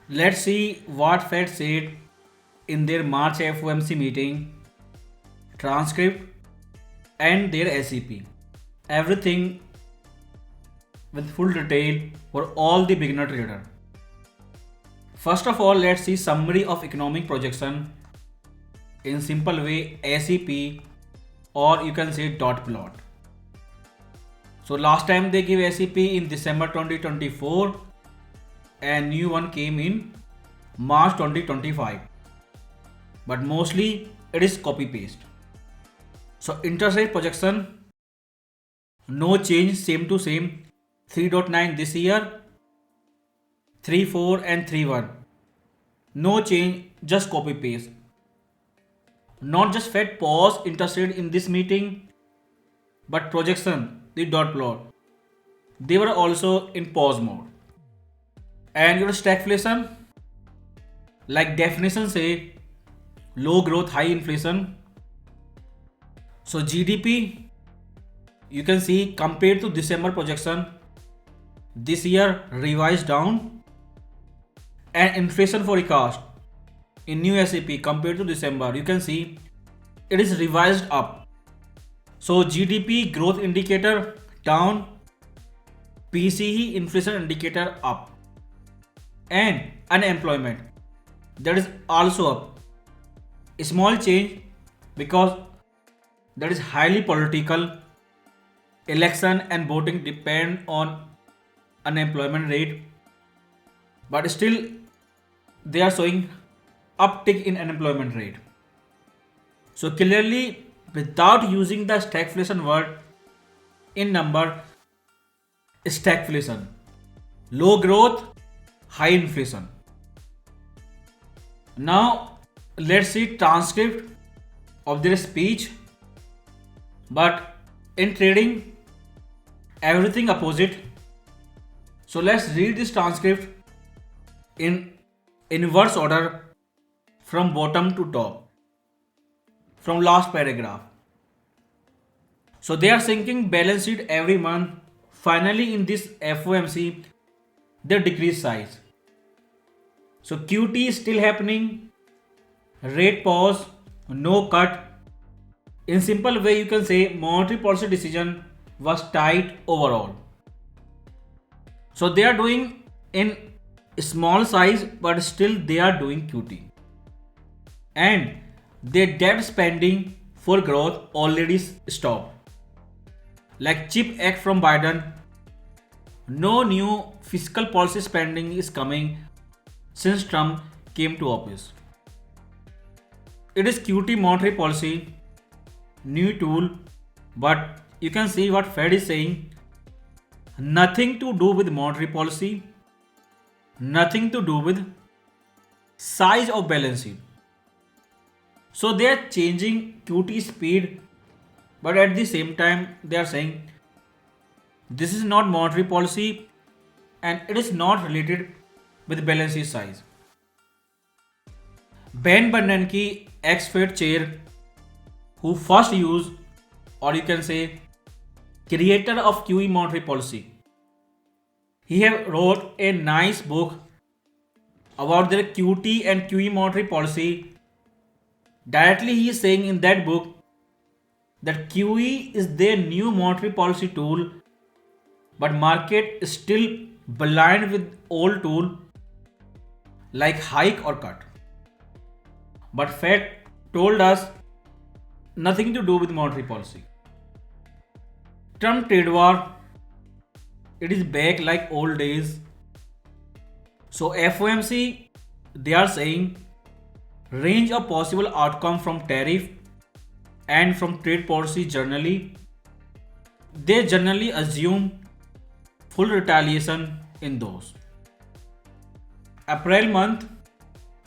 Let's see what Fed said in their March FOMC meeting, transcript, and their SEP. Everything with full detail for all the beginner trader. First of all, let's see summary of economic projection in simple way SEP, or you can say dot plot. So last time they gave SEP in December 2024 and new one came in March 2025. But mostly it is copy paste. So interest rate projection, no change, same to same, 3.9 this year, 3.4 and 3.1. No change, just copy paste. Not just Fed pause interest rate in this meeting, but projection, the dot plot, they were also in pause mode. And your stagflation, like definition say, low growth, high inflation. So GDP, you can see compared to December projection, this year revised down, and inflation forecast in new SEP compared to December, you can see it is revised up. So GDP growth indicator down, PCE inflation indicator up, and unemployment, that is also up. A small change because that is highly political. Election and voting depend on unemployment rate, but still they are showing uptick in unemployment rate. So clearly, without using the stagflation word, in number, stagflation, low growth, high inflation. Now let's see transcript of their speech. But in trading, everything opposite. So let's read this transcript in inverse order from bottom to top, from last paragraph. So they are sinking balance sheet every month. Finally, in this FOMC, they decrease size. So QT is still happening, rate pause, no cut. In simple way, you can say monetary policy decision was tight overall. So they are doing in small size, but still they are doing QT. And their debt spending for growth already stopped. Like CHIP Act from Biden, no new fiscal policy spending is coming since Trump came to office. It is QT monetary policy, new tool, but you can see what Fed is saying. Nothing to do with monetary policy, nothing to do with size of balance sheet. So they are changing QT speed, but at the same time they are saying this is not monetary policy and it is not related with balance sheet size. Ben Bernanke, ex-Fed chair, who first used, or you can say creator of QE monetary policy, he have wrote a nice book about their QT and QE monetary policy. Directly he is saying in that book that QE is their new monetary policy tool, but market is still blind with old tool like hike or cut. But Fed told us nothing to do with monetary policy. Trump trade war, it is back like old days. So FOMC, they are saying range of possible outcome from tariff and from trade policy generally. They generally assume full retaliation in those. April month,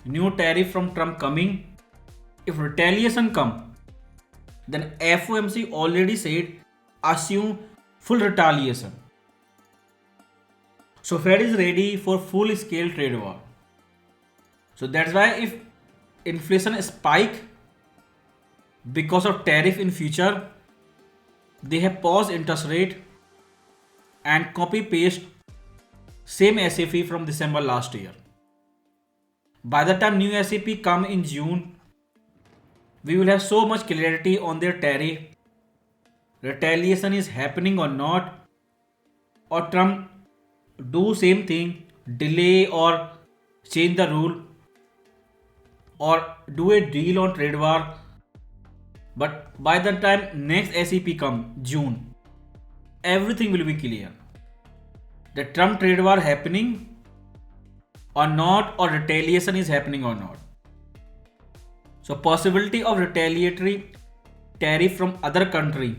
new tariff from Trump coming. If retaliation come, then FOMC already said assume full retaliation. So Fed is ready for full scale trade war. So that's why if inflation spike because of tariff in future, they have paused interest rate and copy paste same SFE from December last year. By the time new SEP come in June, we will have so much clarity on their tariff, retaliation is happening or not, or Trump do same thing, delay or change the rule, or do a deal on trade war. But by the time next SEP come June, everything will be clear. The Trump trade war happening or not, or retaliation is happening or not. So possibility of retaliatory tariff from other country,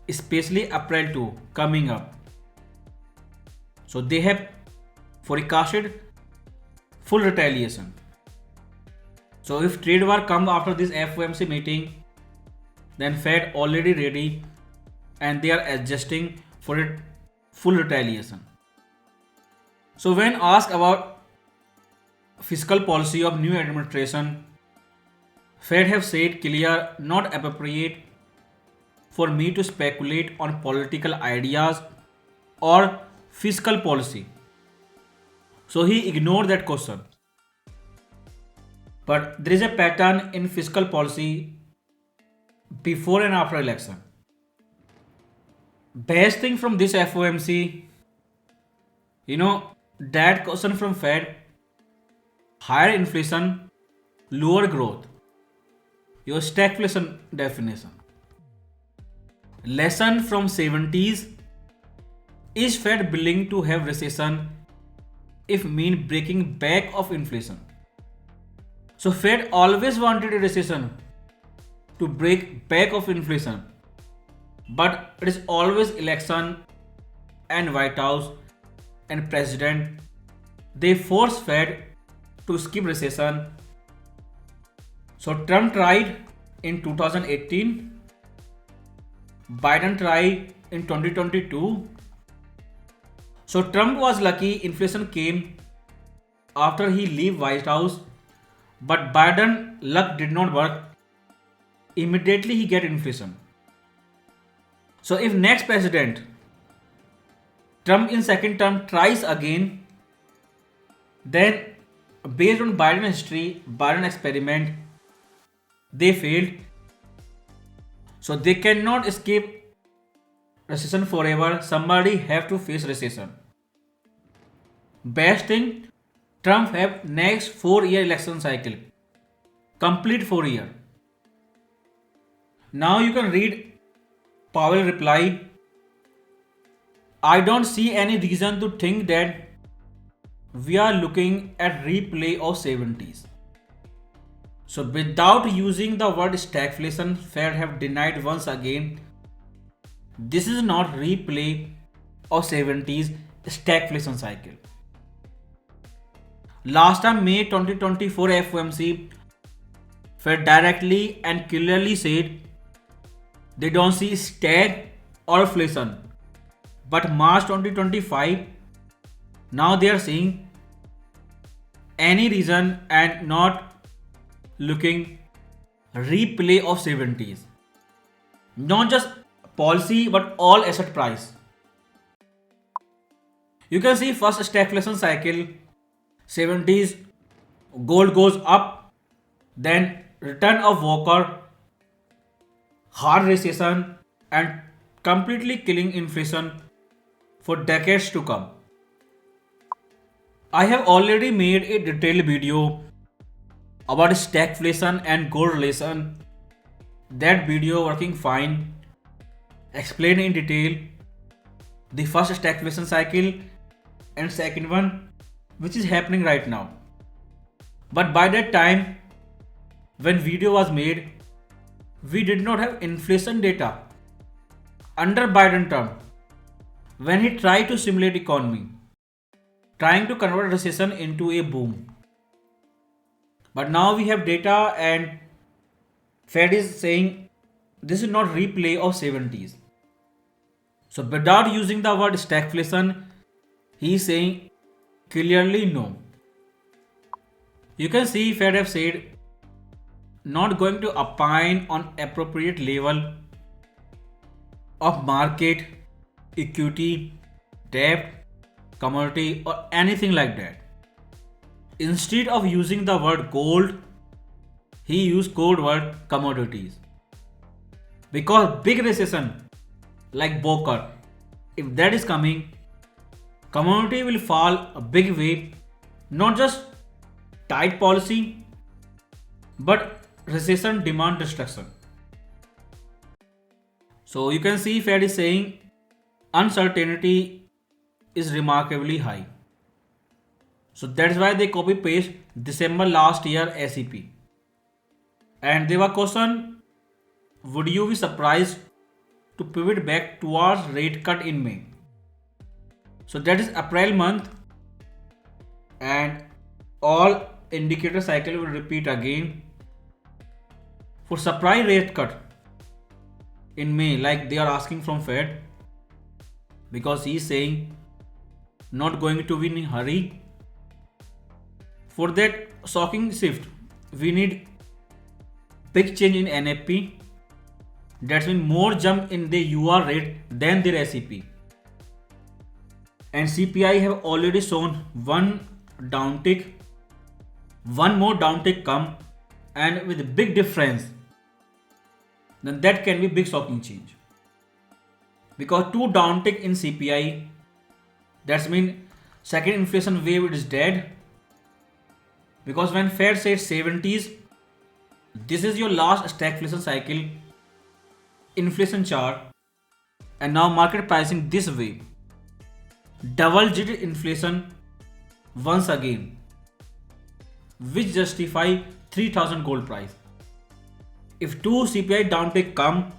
especially April 2 coming up. So they have forecasted full retaliation. So if trade war comes after this FOMC meeting, then Fed already ready and they are adjusting for it full retaliation. So when asked about fiscal policy of new administration, Fed have said clear not appropriate for me to speculate on political ideas or fiscal policy. So he ignored that question. But there is a pattern in fiscal policy before and after election. Best thing from this FOMC, that question from Fed, higher inflation, lower growth, your stagflation definition. Lesson from 70s, is Fed willing to have recession if mean breaking back of inflation? So Fed always wanted a recession to break back of inflation, but it is always election and White House and president, they force Fed to skip recession. So Trump tried in 2018, Biden tried in 2022. So Trump was lucky inflation came after he leave White House, but Biden luck did not work. Immediately he get inflation. So if next president Trump in second term tries again, then based on Biden history, Biden experiment, they failed. So they cannot escape recession forever. Somebody have to face recession. Best thing, Trump have next 4-year election cycle, complete 4 year. Now you can read Powell reply, I don't see any reason to think that we are looking at replay of 70s. So without using the word stagflation, Fed have denied once again, this is not replay of 70s stagflation cycle. Last time May 2024 FOMC, Fed directly and clearly said they don't see stag or inflation. But March 2025, now they are seeing any reason and not looking replay of 70s. Not just policy but all asset price. You can see first stagflation cycle, 70s, gold goes up, then return of Walker, hard recession and completely killing inflation for decades to come. I have already made a detailed video about stagflation and gold relation. That video working fine, explain in detail the first stagflation cycle and second one which is happening right now. But by that time when video was made, we did not have inflation data under Biden term when he tried to simulate economy, trying to convert recession into a boom. But now we have data and Fed is saying this is not replay of 70s. So without using the word stagflation, he is saying clearly no. You can see Fed have said not going to opine on appropriate level of market, equity, debt, commodity or anything like that. Instead of using the word gold, he used code word commodities. Because big recession like Boker, if that is coming, commodity will fall a big way, not just tight policy, but recession demand destruction. So you can see Fed is saying uncertainty is remarkably high. So that's why they copy paste December last year SEP. And they were questioned, would you be surprised to pivot back towards rate cut in May? So that is April month, and all indicator cycle will repeat again for surprise rate cut in May, like they are asking from Fed, because he is saying not going to be in a hurry. For that shocking shift, we need big change in NFP. That's mean more jump in the UR rate than their SEP. And CPI have already shown one downtick, one more downtick come, and with a big difference, then that can be big shocking change. Because two downtick in CPI, that's mean second inflation wave is dead. Because when Fed said 70s, this is your last stagflation cycle inflation chart, and now market pricing this way. Double digit inflation once again, which justify 3000 gold price. If two CPI downtick come,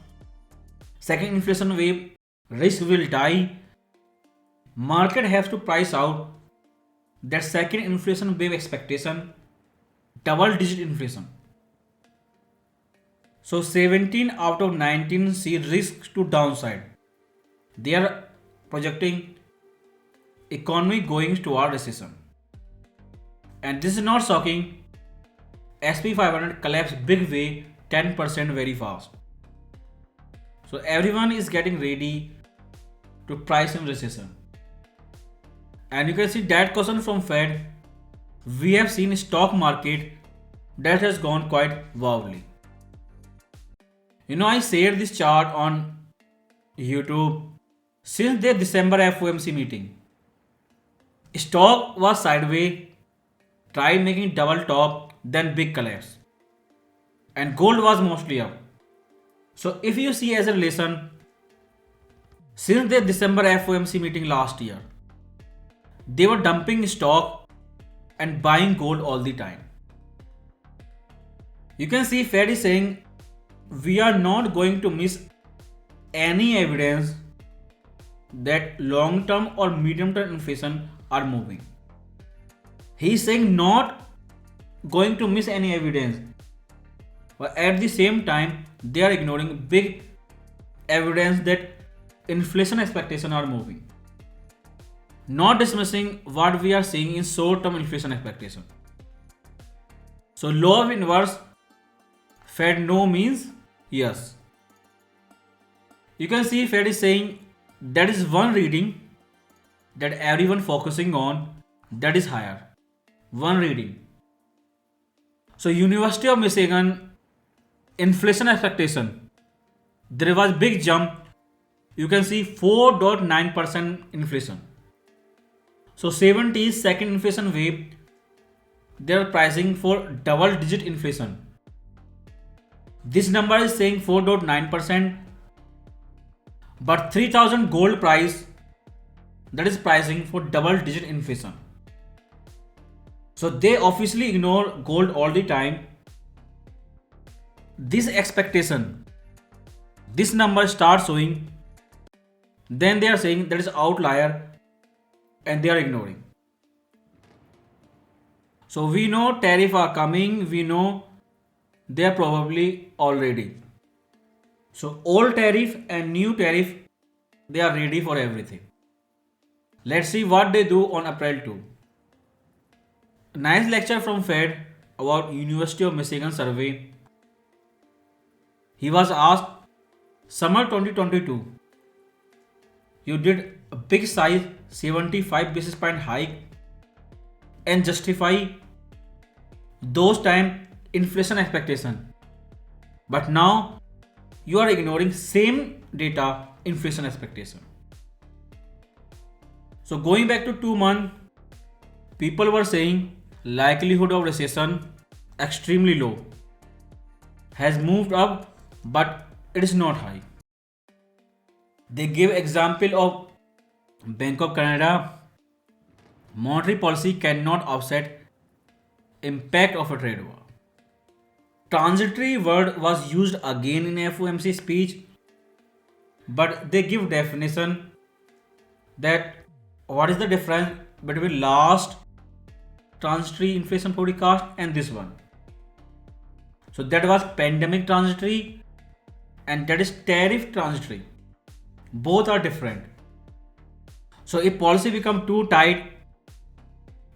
second inflation wave risk will die. Market has to price out that second inflation wave expectation, double digit inflation. So 17 out of 19 see risks to downside. They are projecting economy going toward recession. And this is not shocking. SP 500 collapsed big way, 10% very fast. So everyone is getting ready to price in recession. And you can see that question from Fed. We have seen stock market that has gone quite wildly. I shared this chart on YouTube since the December FOMC meeting. Stock was sideways, tried making double top, then big collapse. And gold was mostly up. So if you see as a relation, since the December FOMC meeting last year, they were dumping stock and buying gold all the time. You can see Fed is saying we are not going to miss any evidence that long-term or medium-term inflation are moving. He is saying not going to miss any evidence, but at the same time they are ignoring big evidence that inflation expectations are moving. Not dismissing what we are seeing in short-term inflation expectation. So law of inverse, Fed no means yes. You can see Fed is saying that is one reading that everyone focusing on, that is higher. One reading. So University of Michigan inflation expectation, there was big jump. You can see 4.9% inflation. So 70 is second inflation wave. They are pricing for double digit inflation. This number is saying 4.9%, but 3000 gold price, that is pricing for double digit inflation. So they officially ignore gold all the time. This expectation, this number starts showing, then they are saying that is outlier and they are ignoring. So we know tariff are coming, we know they are probably already. So old tariff and new tariff, they are ready for everything. Let's see what they do on April 2. Nice lecture from Fed about University of Michigan survey. He was asked, summer 2022, you did a big size 75 basis point hike and justify those time inflation expectation. But now you are ignoring same data inflation expectation. So going back to 2 months, people were saying likelihood of recession extremely low, has moved up but it is not high. They gave example of Bank of Canada. Monetary policy cannot offset impact of a trade war. Transitory word was used again in FOMC speech, but they give definition that what is the difference between last transitory inflation forecast and this one. So that was pandemic transitory and that is tariff transitory. Both are different. So if policy become too tight,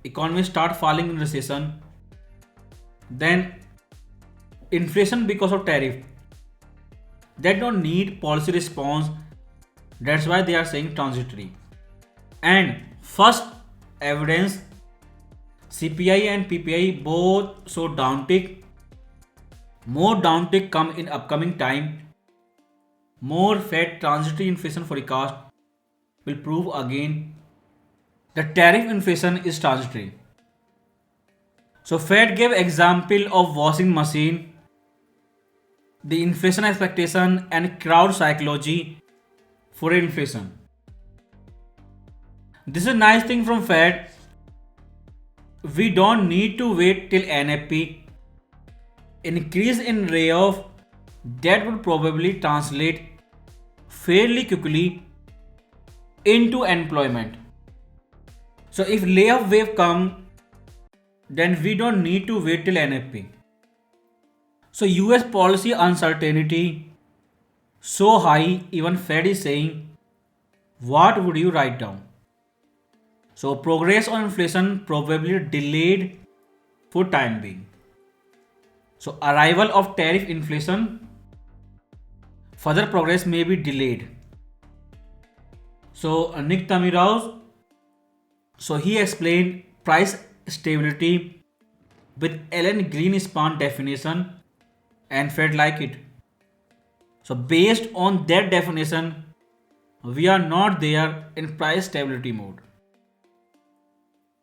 economies start falling in recession, then inflation because of tariff, they don't need policy response. That's why they are saying transitory. And first evidence, CPI and PPI both show downtick. More downtick come in upcoming time. More Fed transitory inflation forecast will prove again the tariff inflation is transitory. So Fed gave example of washing machine, the inflation expectation and crowd psychology for inflation. This is a nice thing from Fed. We don't need to wait till NFP. Increase in layoff that would probably translate fairly quickly into employment. So if layoff wave come, then we don't need to wait till NFP. So US policy uncertainty so high, even Fed is saying, what would you write down? So progress on inflation probably delayed for time being. So arrival of tariff inflation, further progress may be delayed. So Nick Tamirao, so he explained price stability with Ellen Greenspan definition and Fed like it. So based on that definition, we are not there in price stability mode.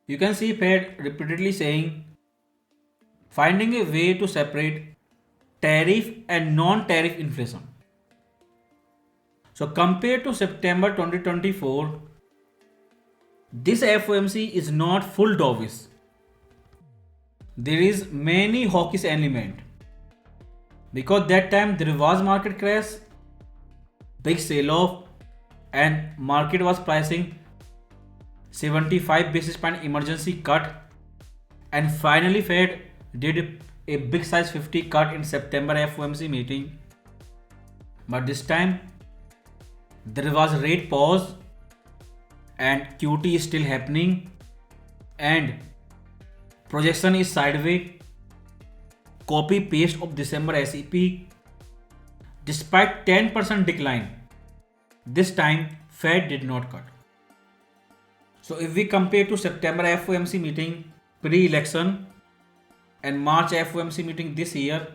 You can see Fed repeatedly saying finding a way to separate tariff and non-tariff inflation. So compared to September 2024, this FOMC is not full dovish. There is many hawkish element because that time there was market crash, big sell off, and market was pricing 75 basis point emergency cut, and finally Fed did a big size 50 cut in September FOMC meeting. But this time there was rate pause and QT is still happening and projection is sideways. Copy paste of December SEP. Despite 10% decline, this time Fed did not cut. So if we compare to September FOMC meeting pre-election and March FOMC meeting this year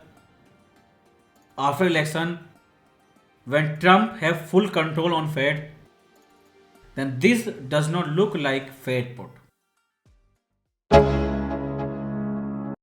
after election, when Trump have full control on Fed, then this does not look like Fed put.